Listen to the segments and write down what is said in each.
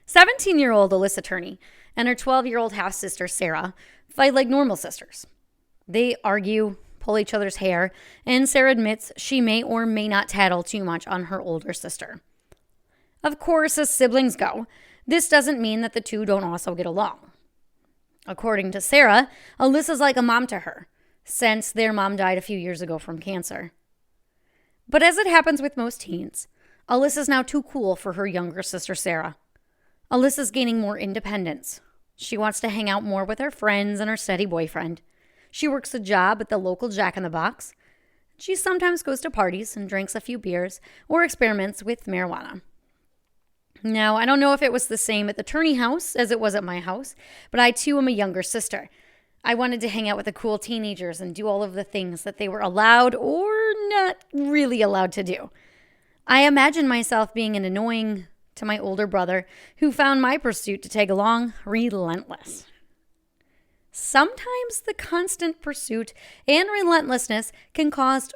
17-year-old Alissa Turney and her 12-year-old half-sister Sarah fight like normal sisters. They argue, pull each other's hair, and Sarah admits she may or may not tattle too much on her older sister. Of course, as siblings go, this doesn't mean that the two don't also get along. According to Sarah, Alyssa's like a mom to her, since their mom died a few years ago from cancer. But as it happens with most teens, Alyssa's now too cool for her younger sister Sarah. Alyssa's gaining more independence. She wants to hang out more with her friends and her steady boyfriend. She works a job at the local Jack in the Box. She sometimes goes to parties and drinks a few beers or experiments with marijuana. Now, I don't know if it was the same at the Turney house as it was at my house, but I too am a younger sister. I wanted to hang out with the cool teenagers and do all of the things that they were allowed or not really allowed to do. I imagine myself being an annoying to my older brother, who found my pursuit to tag along relentless. Sometimes the constant pursuit and relentlessness can cause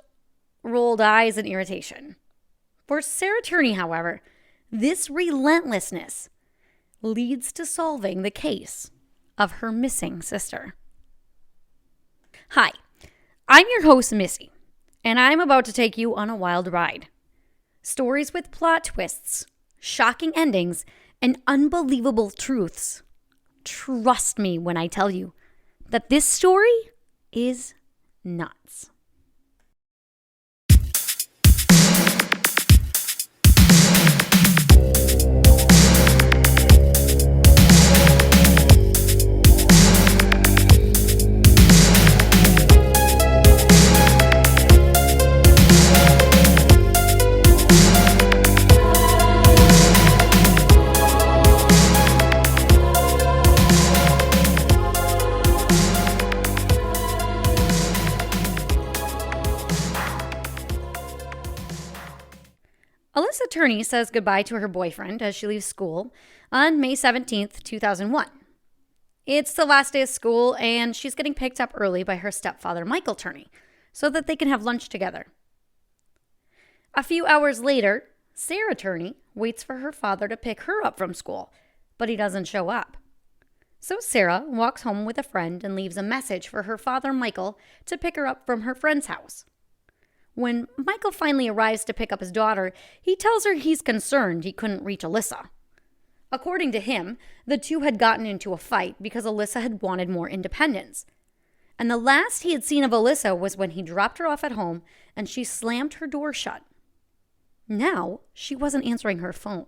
rolled eyes and irritation. For Sarah Turney, however, this relentlessness leads to solving the case of her missing sister. Hi, I'm your host, Missy, and I'm about to take you on a wild ride. Stories with plot twists, shocking endings, and unbelievable truths. Trust me when I tell you that this story is nuts. Alissa Turney says goodbye to her boyfriend as she leaves school on May 17th, 2001. It's the last day of school, and she's getting picked up early by her stepfather, Michael Turney, so that they can have lunch together. A few hours later, Sarah Turney waits for her father to pick her up from school, but he doesn't show up. So Sarah walks home with a friend and leaves a message for her father, Michael, to pick her up from her friend's house. When Michael finally arrives to pick up his daughter, he tells her he's concerned he couldn't reach Alissa. According to him, the two had gotten into a fight because Alissa had wanted more independence. And the last he had seen of Alissa was when he dropped her off at home and she slammed her door shut. Now, she wasn't answering her phone.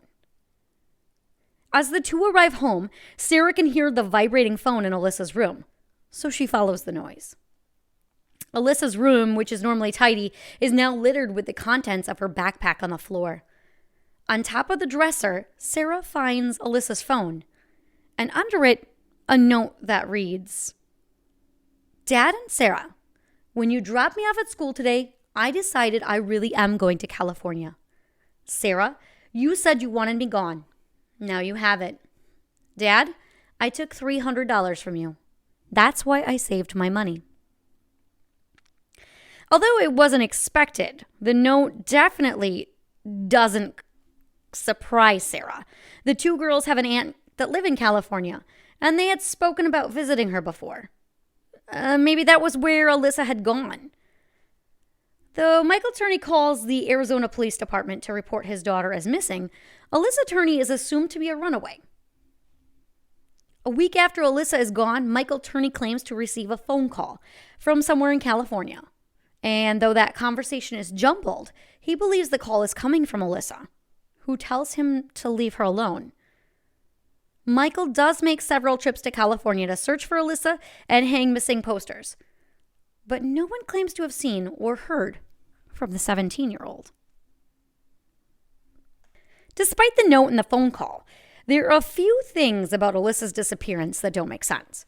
As the two arrive home, Sarah can hear the vibrating phone in Alyssa's room, so she follows the noise. Alyssa's room, which is normally tidy, is now littered with the contents of her backpack on the floor. On top of the dresser, Sarah finds Alyssa's phone, and under it, a note that reads, "Dad and Sarah, when you dropped me off at school today, I decided I really am going to California. Sarah, you said you wanted me gone. Now you have it. Dad, I took $300 from you. That's why I saved my money." Although it wasn't expected, the note definitely doesn't surprise Sarah. The two girls have an aunt that live in California, and they had spoken about visiting her before. Maybe that was where Alissa had gone. Though Michael Turney calls the Arizona Police Department to report his daughter as missing, Alissa Turney is assumed to be a runaway. A week after Alissa is gone, Michael Turney claims to receive a phone call from somewhere in California. And though that conversation is jumbled, he believes the call is coming from Alissa, who tells him to leave her alone. Michael does make several trips to California to search for Alissa and hang missing posters. But no one claims to have seen or heard from the 17-year-old. Despite the note and the phone call, there are a few things about Alyssa's disappearance that don't make sense.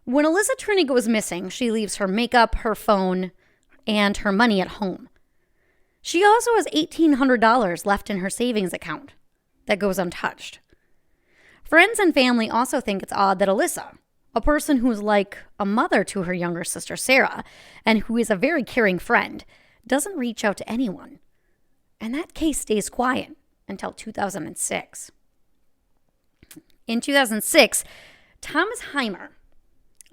When Alissa Turney goes missing, she leaves her makeup, her phone, and her money at home. She also has $1,800 left in her savings account that goes untouched. Friends and family also think it's odd that Alissa, a person who's like a mother to her younger sister Sarah, and who is a very caring friend, doesn't reach out to anyone. And that case stays quiet until 2006. In 2006, Thomas Heimer,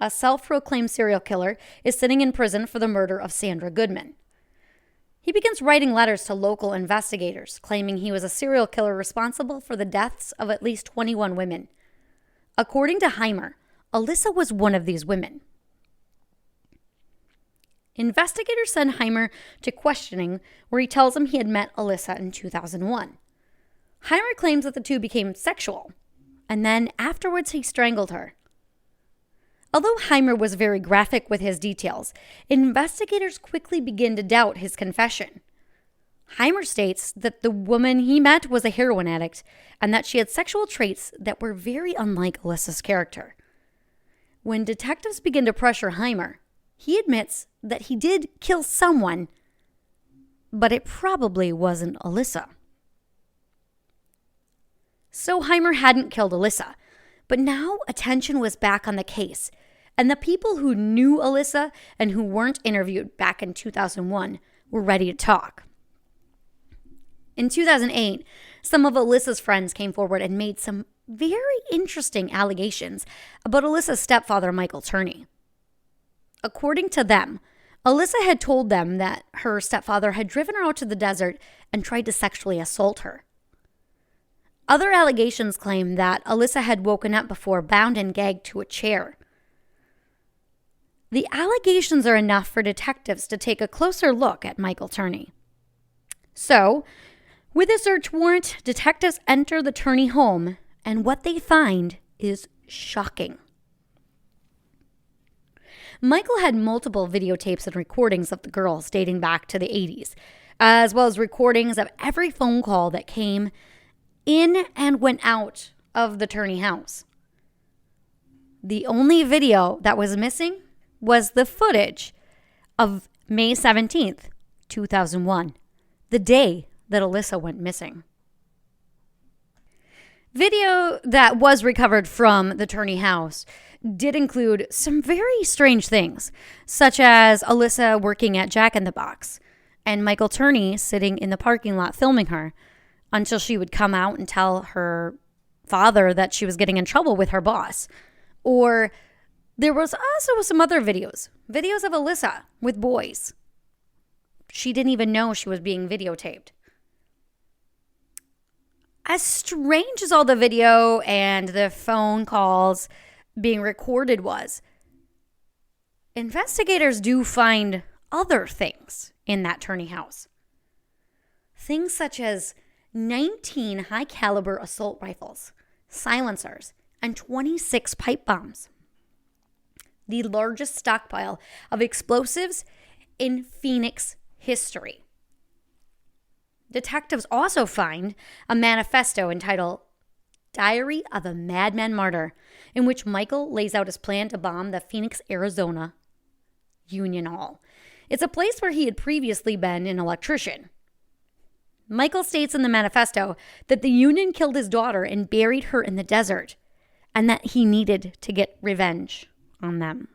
a self-proclaimed serial killer, is sitting in prison for the murder of Sandra Goodman. He begins writing letters to local investigators, claiming he was a serial killer responsible for the deaths of at least 21 women. According to Heimer, Alissa was one of these women. Investigators send Heimer to questioning, where he tells them he had met Alissa in 2001. Heimer claims that the two became sexual, and then afterwards he strangled her. Although Heimer was very graphic with his details, investigators quickly begin to doubt his confession. Heimer states that the woman he met was a heroin addict and that she had sexual traits that were very unlike Alissa's character. When detectives begin to pressure Heimer, he admits that he did kill someone, but it probably wasn't Alissa. So Heimer hadn't killed Alissa, but now attention was back on the case, and the people who knew Alissa and who weren't interviewed back in 2001 were ready to talk. In 2008, some of Alissa's friends came forward and made some very interesting allegations about Alissa's stepfather, Michael Turney. According to them, Alissa had told them that her stepfather had driven her out to the desert and tried to sexually assault her. Other allegations claim that Alissa had woken up before bound and gagged to a chair. The allegations are enough for detectives to take a closer look at Michael Turney. So, with a search warrant, detectives enter the Turney home, and what they find is shocking. Michael had multiple videotapes and recordings of the girls dating back to the 80s, as well as recordings of every phone call that came in and went out of the Turney house. The only video that was missing was the footage of May 17th, 2001, the day that Alissa went missing. Video that was recovered from the Turney house did include some very strange things, such as Alissa working at Jack in the Box and Michael Turney sitting in the parking lot filming her until she would come out and tell her father that she was getting in trouble with her boss. Or there was also some other videos of Alissa with boys. She didn't even know she was being videotaped. As strange as all the video and the phone calls being recorded was, investigators do find other things in that Turney house. Things such as 19 high-caliber assault rifles, silencers, and 26 pipe bombs. The largest stockpile of explosives in Phoenix history. Detectives also find a manifesto entitled Diary of a Madman Martyr, in which Michael lays out his plan to bomb the Phoenix, Arizona Union Hall. It's a place where he had previously been an electrician. Michael states in the manifesto that the Union killed his daughter and buried her in the desert, and that he needed to get revenge on them.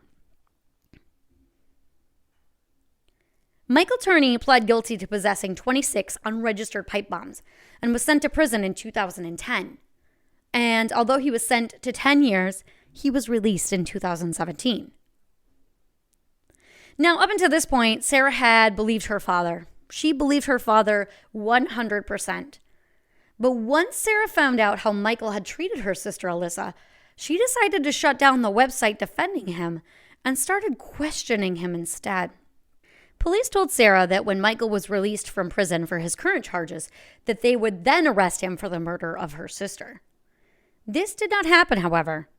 Michael Turney pled guilty to possessing 26 unregistered pipe bombs and was sent to prison in 2010. And although he was sent to 10 years, he was released in 2017. Now, up until this point, Sarah had believed her father. She believed her father 100%. But once Sarah found out how Michael had treated her sister Alissa, she decided to shut down the website defending him and started questioning him instead. Police told Sarah that when Michael was released from prison for his current charges, that they would then arrest him for the murder of her sister. This did not happen, however,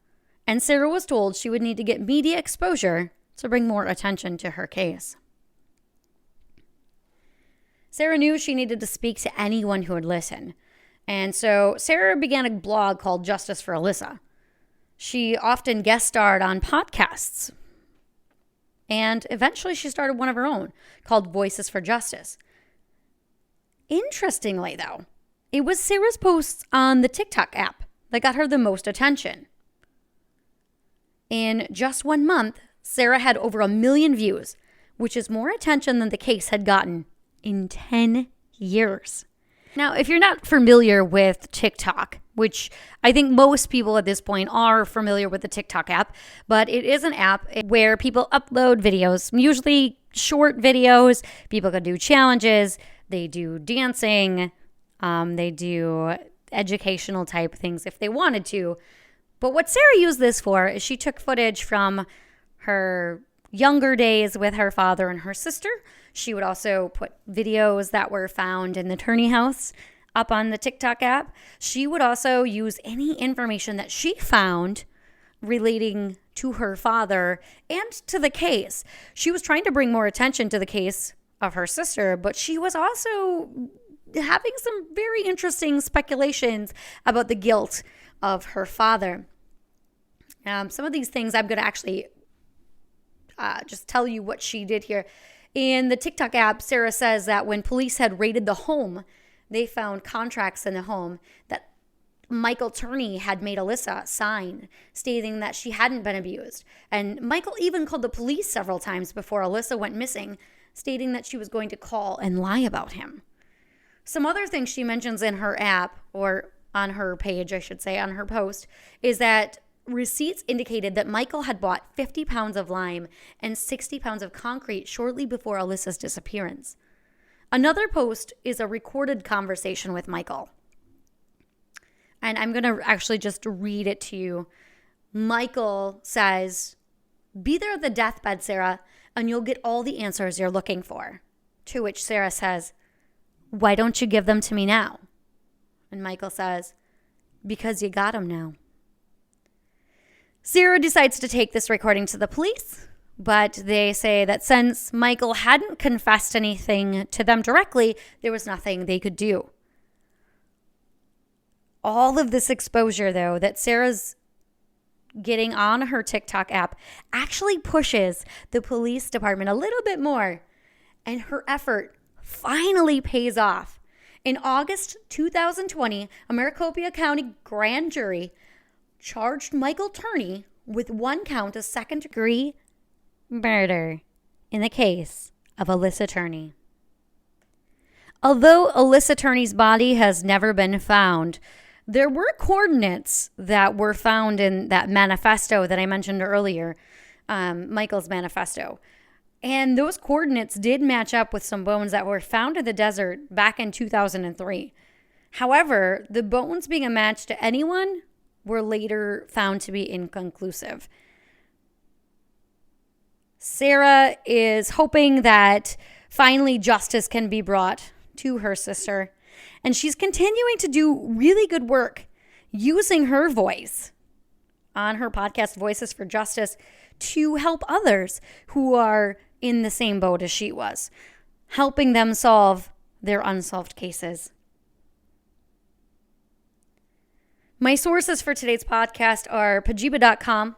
and Sarah was told she would need to get media exposure to bring more attention to her case. Sarah knew she needed to speak to anyone who would listen, and so Sarah began a blog called Justice for Alissa. She often guest starred on podcasts, and eventually she started one of her own called Voices for Justice. Interestingly, though, it was Sarah's posts on the TikTok app that got her the most attention. In just 1 month, Sarah had over 1 million views, which is more attention than the case had gotten in 10 years. Now, if you're not familiar with TikTok, which I think most people at this point are familiar with the TikTok app, but it is an app where people upload videos, usually short videos. People can do challenges, they do dancing, they do educational type things if they wanted to. But what Sarah used this for is she took footage from her younger days with her father and her sister. She would also put videos that were found in the Turney house up on the TikTok app. She would also use any information that she found relating to her father and to the case. She was trying to bring more attention to the case of her sister, but she was also having some very interesting speculations about the guilt of her father. Some of these things I'm going to actually just tell you what she did here. In the TikTok app, Sarah says that when police had raided the home, they found contracts in the home that Michael Turney had made Alissa sign, stating that she hadn't been abused. And Michael even called the police several times before Alissa went missing, stating that she was going to call and lie about him. Some other things she mentions in her app, or on her page, I should say, on her post, is that receipts indicated that Michael had bought 50 pounds of lime and 60 pounds of concrete shortly before Alyssa's disappearance. Another post is a recorded conversation with Michael. And I'm going to actually just read it to you. Michael says, "Be there at the deathbed, Sarah, and you'll get all the answers you're looking for." To which Sarah says, "Why don't you give them to me now?" And Michael says, "Because you got them now." Sarah decides to take this recording to the police, but they say that since Michael hadn't confessed anything to them directly, there was nothing they could do. All of this exposure, though, that Sarah's getting on her TikTok app actually pushes the police department a little bit more, and her effort finally pays off. In August 2020, a Maricopa County grand jury charged Michael Turney with one count of second-degree murder in the case of Alissa Turney. Although Alissa Turney's body has never been found, there were coordinates that were found in that manifesto that I mentioned earlier, Michael's manifesto. And those coordinates did match up with some bones that were found in the desert back in 2003. However, the bones being a match to anyone were later found to be inconclusive. Sarah is hoping that finally justice can be brought to her sister, and she's continuing to do really good work using her voice on her podcast, Voices for Justice, to help others who are in the same boat as she was, helping them solve their unsolved cases. My sources for today's podcast are pajiba.com,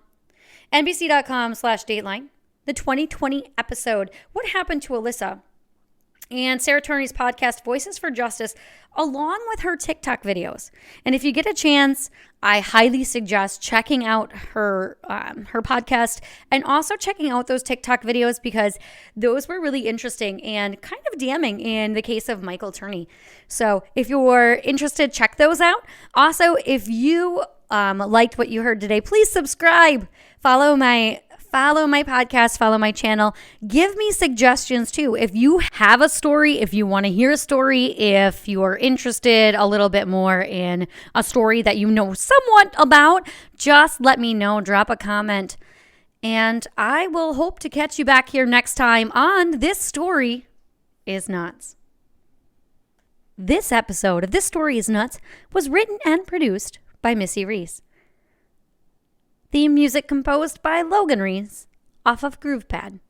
nbc.com/Dateline, the 2020 episode, What Happened to Alissa, and Sarah Turney's podcast, Voices for Justice, along with her TikTok videos. And if you get a chance, I highly suggest checking out her podcast and also checking out those TikTok videos, because those were really interesting and kind of damning in the case of Michael Turney. So if you're interested, check those out. Also, if you liked what you heard today, please subscribe, follow my podcast, follow my channel. Give me suggestions too. If you have a story, if you want to hear a story, if you are interested a little bit more in a story that you know somewhat about, just let me know. Drop a comment. And I will hope to catch you back here next time on This Story is Nuts. This episode of This Story is Nuts was written and produced by Missy Reese. Theme music composed by Logan Reese off of GroovePad.